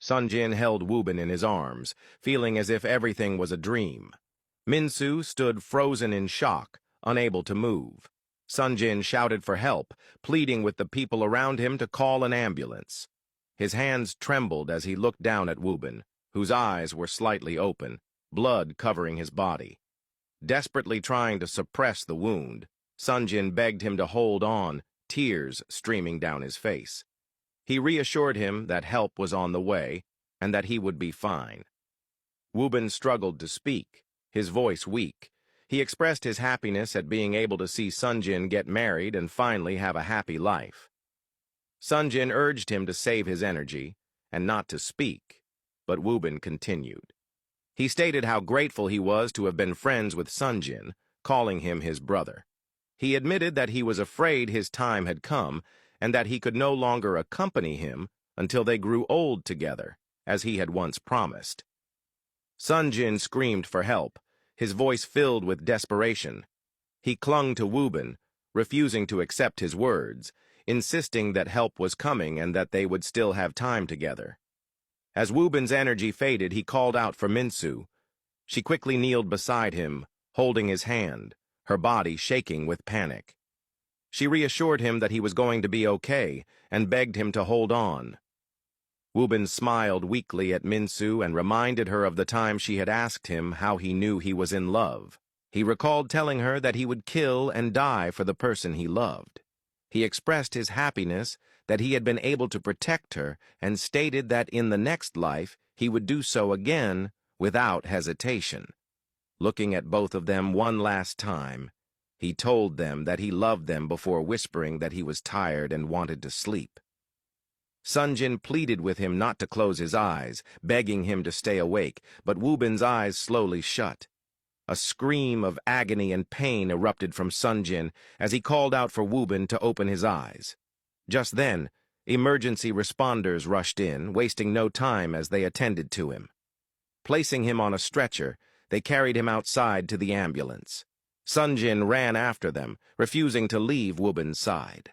Sonjin held Wubin in his arms, feeling as if everything was a dream. Minsu stood frozen in shock, unable to move. Sonjin shouted for help, pleading with the people around him to call an ambulance. His hands trembled as he looked down at Wubin, whose eyes were slightly open, blood covering his body. Desperately trying to suppress the wound, Sonjin begged him to hold on, tears streaming down his face. He reassured him that help was on the way and that he would be fine. Wubin struggled to speak, his voice weak. He expressed his happiness at being able to see Sonjin get married and finally have a happy life. Sonjin urged him to save his energy and not to speak, but Wubin continued. He stated how grateful he was to have been friends with Sonjin, calling him his brother. He admitted that he was afraid his time had come and that he could no longer accompany him until they grew old together, as he had once promised. Sonjin screamed for help, his voice filled with desperation. He clung to Wubin, refusing to accept his words, insisting that help was coming and that they would still have time together. As Wubin's energy faded, he called out for Minsu. She quickly kneeled beside him, holding his hand, her body shaking with panic. She reassured him that he was going to be okay and begged him to hold on. Wubin smiled weakly at Minsu and reminded her of the time she had asked him how he knew he was in love. He recalled telling her that he would kill and die for the person he loved. He expressed his happiness that he had been able to protect her and stated that in the next life he would do so again without hesitation. Looking at both of them one last time, he told them that he loved them before whispering that he was tired and wanted to sleep. Sonjin pleaded with him not to close his eyes, begging him to stay awake, but Wubin's eyes slowly shut. A scream of agony and pain erupted from Sonjin as he called out for Wubin to open his eyes. Just then, emergency responders rushed in, wasting no time as they attended to him. Placing him on a stretcher, they carried him outside to the ambulance. Sonjin ran after them, refusing to leave Wubin's side.